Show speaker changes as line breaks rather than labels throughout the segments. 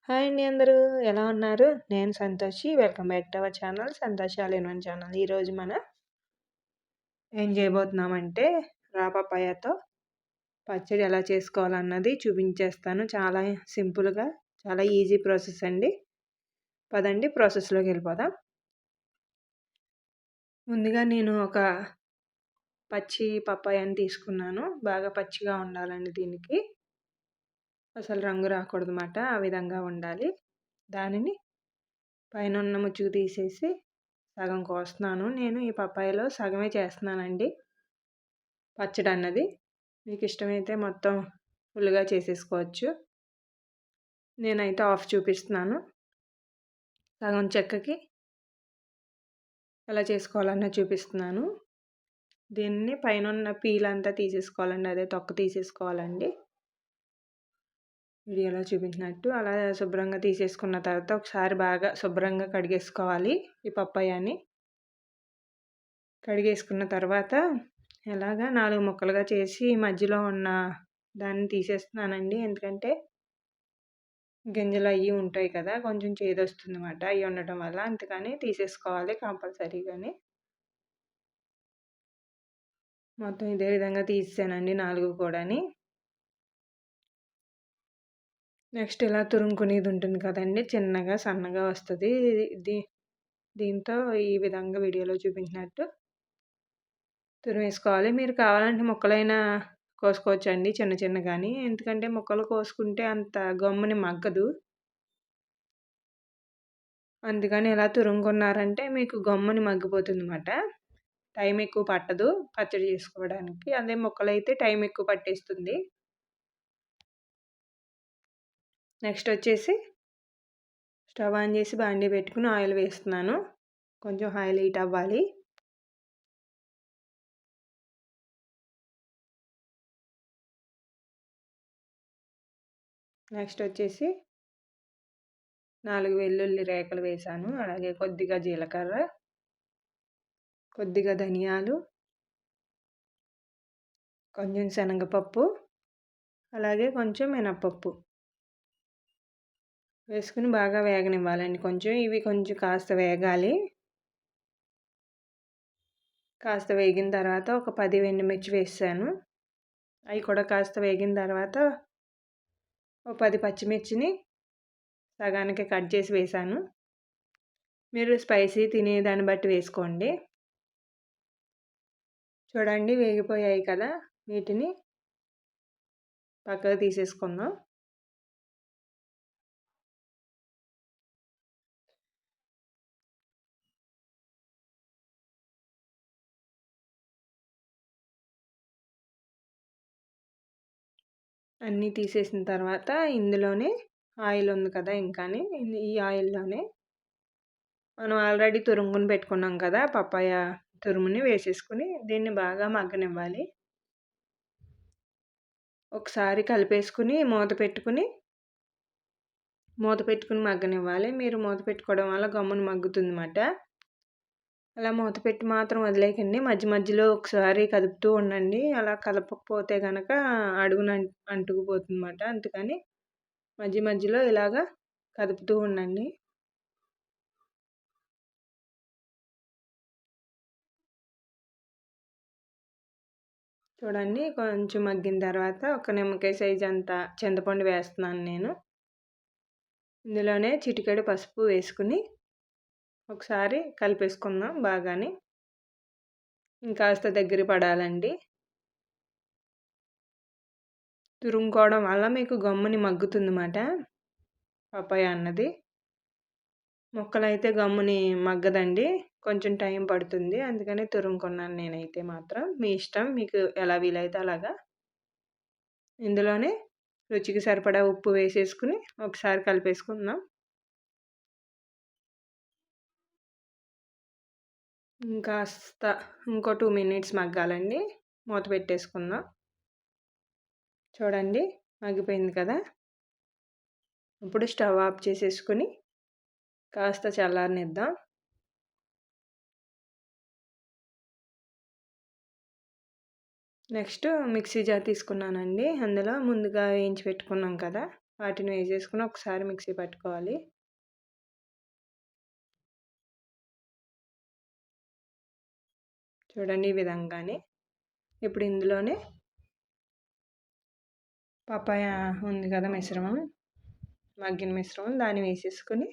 Hi అండి అందరూ. ఎలా ఉన్నారు? నేను Santoshi. Welcome back to our channel Santoshi all in one channel. ఈరోజు మనం ఏం చేయబోతున్నామంటే పపాయాతో పచ్చడి ఎలా చేసుకోవాలన్నది చూపించేస్తాను. చాలా సింపుల్గా, చాలా ఈజీ ప్రాసెస్ అండి. పదండి ప్రాసెస్లోకి వెళ్ళిపోదాం. ముందుగా నేను ఒక పచ్చి పపాయాని తీసుకున్నాను. బాగా పచ్చిగా ఉండాలండి దీనికి. అసలు రంగు రాకూడదన్నమాట. ఆ విధంగా ఉండాలి. దానిని పైన ఉన్న ముచ్చుకు తీసేసి సగం కోస్తున్నాను. నేను ఈ పప్పాయలో సగమే చేస్తున్నానండి పచ్చడి అన్నది. మీకు ఇష్టమైతే మొత్తం ఫుల్గా చేసేసుకోవచ్చు. నేనైతే ఆఫ్ చూపిస్తున్నాను. సగం చెక్కకి ఎలా చేసుకోవాలన్నది చూపిస్తున్నాను. దీన్ని పైన ఉన్న పీల్ అంతా తీసేసుకోవాలండి. అదే తొక్క తీసేసుకోవాలండి. వీడియోలో చూపించినట్టు అలా శుభ్రంగా తీసేసుకున్న తర్వాత ఒకసారి బాగా శుభ్రంగా కడిగేసుకోవాలి ఈ పప్పాయాని. కడిగేసుకున్న తర్వాత ఎలాగా 4 ముక్కలుగా చేసి మధ్యలో ఉన్న దాన్ని తీసేస్తున్నానండి. ఎందుకంటే గింజలు అవి ఉంటాయి కదా, కొంచెం చేదొస్తుంది అన్నమాట అవి ఉండటం వల్ల. అందుకని తీసేసుకోవాలి కంపల్సరీగాని. మొత్తం ఇదే విధంగా తీసానండి 4 కూడాని. నెక్స్ట్ ఇలా తురుముకునేది ఉంటుంది కదండి, చిన్నగా సన్నగా వస్తుంది. దీంతో ఈ విధంగా వీడియోలో చూపించినట్టు తురిమేసుకోవాలి. మీరు కావాలంటే ముక్కలైనా కోసుకోవచ్చండి చిన్న చిన్నగాని. ఎందుకంటే ముక్కలు కోసుకుంటే అంత గమ్ముని మగ్గదు. అందుకని ఇలా తురుముకున్నారంటే మీకు గమ్ముని మగ్గిపోతుంది అన్నమాట. టైం ఎక్కువ పట్టదు పచ్చడి చేసుకోవడానికి. అదే ముక్కలైతే టైం ఎక్కువ పట్టేస్తుంది. నెక్స్ట్ వచ్చేసి స్టవ్ ఆన్ చేసి బాండీ పెట్టుకుని ఆయిల్ వేస్తున్నాను. కొంచెం ఆయిల్ హీట్ అవ్వాలి. నెక్స్ట్ వచ్చేసి 4 వెల్లుల్లి రేకలు వేసాను. అలాగే కొద్దిగా జీలకర్ర, కొద్దిగా ధనియాలు, కొంచెం శనగపప్పు, అలాగే కొంచెం మినప్పప్పు వేసుకుని బాగా వేగనివ్వాలండి. ఇవి కొంచెం కాస్త వేగాలి. కాస్త వేగిన తర్వాత ఒక 10 ఎండుమిర్చి వేసాను. అవి కూడా కాస్త వేగిన తర్వాత ఒక 10 పచ్చిమిర్చిని సగానికి కట్ చేసి వేసాను. మీరు స్పైసీ తినే దాన్ని బట్టి వేసుకోండి. చూడండి వేగిపోయాయి కదా, వీటిని పక్కకు తీసేసుకుందాం. అన్నీ తీసేసిన తర్వాత ఇందులోనే ఆయిల్ ఉంది కదా, ఇంకాని ఈ ఆయిల్లోనే మనం ఆల్రెడీ తురుముని పెట్టుకున్నాం కదా పప్పాయ తురుముని వేసేసుకుని దీన్ని బాగా మగ్గనివ్వాలి. ఒకసారి కలిపేసుకుని మూత పెట్టుకుని మగ్గనివ్వాలి. మీరు మూత పెట్టుకోవడం వల్ల గమ్మున మగ్గుతుంది అన్నమాట. అలా మూత పెట్టి మాత్రం వదిలేయకండి. మధ్య మధ్యలో ఒకసారి కదుపుతూ ఉండండి. అలా కలపకపోతే కనుక అడుగున అంటుకుపోతుంది అన్నమాట. అందుకని మధ్య మధ్యలో ఇలాగా కదుపుతూ ఉండండి. చూడండి కొంచెం మగ్గిన తర్వాత ఒక నిమ్మకాయ సైజ్ అంత చింతపండు వేస్తున్నాను నేను. ఇందులోనే చిటికెడు పసుపు వేసుకుని ఒకసారి కలిపేసుకుందాం బాగాని. ఇంకాస్త దగ్గర పడాలండి. తురుముకోవడం వల్ల మీకు గమ్ముని మగ్గుతుంది అన్నమాట పపాయ అన్నది. ముక్కలైతే గమ్ముని మగ్గదండి, కొంచెం టైం పడుతుంది. అందుకని తురుముకున్నాను నేనైతే మాత్రం. మీ ఇష్టం, మీకు ఎలా వీలైతే అలాగా. ఇందులోనే రుచికి సరిపడా ఉప్పు వేసేసుకుని ఒకసారి కలిపేసుకుందాం. ఇంకో 2 మినిట్స్ మగ్గాలండి. మూత పెట్టేసుకుందాం. చూడండి మగ్గిపోయింది కదా. ఇప్పుడు స్టవ్ ఆఫ్ చేసేసుకుని కాస్త చల్లారనిద్దాం. నెక్స్ట్ మిక్సీ జార్ తీసుకున్నానండి. అందులో ముందుగా వేయించి పెట్టుకున్నాం కదా వాటిని వేసేసుకొని ఒకసారి మిక్సీ పట్టుకోవాలి. చూడండి ఈ విధంగానే. ఇప్పుడు ఇందులోనే పపాయ ఉంది కదా మిశ్రమం, మగ్గిన మిశ్రమం దాన్ని వేసేసుకొని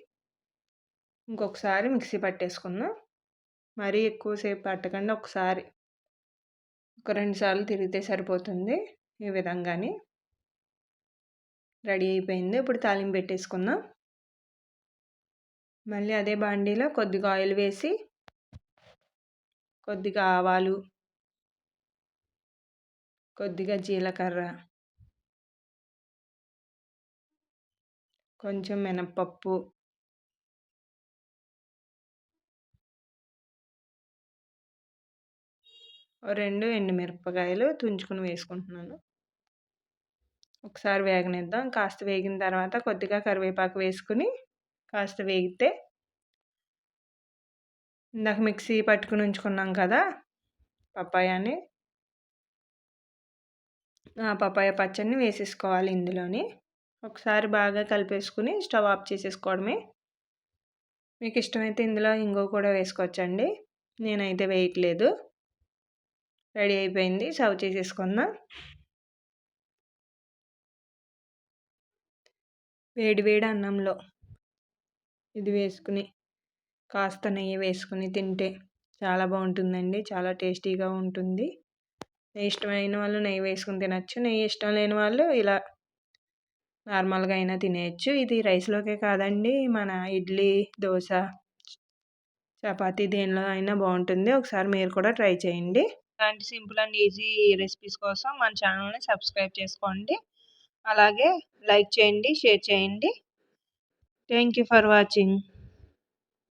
ఇంకొకసారి మిక్సీ పట్టేసుకుందాం. మరీ ఎక్కువసేపు పట్టకుండా ఒకసారి ఒక 2 సార్లు తిరిగితే సరిపోతుంది. ఈ విధంగానే రెడీ అయిపోయింది. ఇప్పుడు తాలింపు పెట్టేసుకుందాం. మళ్ళీ అదే బాండీలో కొద్దిగా ఆయిల్ వేసి కొద్దిగా ఆవాలు, కొద్దిగా జీలకర్ర, కొంచెం మినప్పప్పు, ఓ 2 ఎండుమిరపకాయలు తుంచుకొని వేసుకుంటున్నాను. ఒకసారి వేగనిద్దాం. కాస్త వేగిన తర్వాత కొద్దిగా కరివేపాకు వేసుకుని కాస్త వేగితే ఇందాక మిక్సీ పట్టుకుని ఉంచుకున్నాం కదా పపాయాని, ఆ పపాయ పచ్చడిని వేసేసుకోవాలి ఇందులోని. ఒకసారి బాగా కలిపేసుకుని స్టవ్ ఆఫ్ చేసేసుకోవడమే. మీకు ఇష్టమైతే ఇందులో ఇంగువ కూడా వేసుకోవచ్చండి. నేనైతే వేయట్లేదు. రెడీ అయిపోయింది. సర్వ్ చేసేసుకుందాం. వేడి వేడి అన్నంలో ఇది వేసుకుని కాస్త నెయ్యి వేసుకుని తింటే చాలా బాగుంటుందండి. చాలా టేస్టీగా ఉంటుంది. నెయ్యి ఇష్టమైన వాళ్ళు నెయ్యి వేసుకుని తినచ్చు. నెయ్యి ఇష్టం లేని వాళ్ళు ఇలా నార్మల్గా అయినా తినేయచ్చు. ఇది రైస్లోకే కాదండి, మన ఇడ్లీ, దోశ, చపాతీ దేనిలో అయినా బాగుంటుంది. ఒకసారి మీరు కూడా ట్రై చేయండి. ఇలాంటి సింపుల్ అండ్ ఈజీ రెసిపీస్ కోసం మన ఛానల్ని సబ్స్క్రైబ్ చేసుకోండి. అలాగే లైక్ చేయండి, షేర్ చేయండి. Thank you for watching.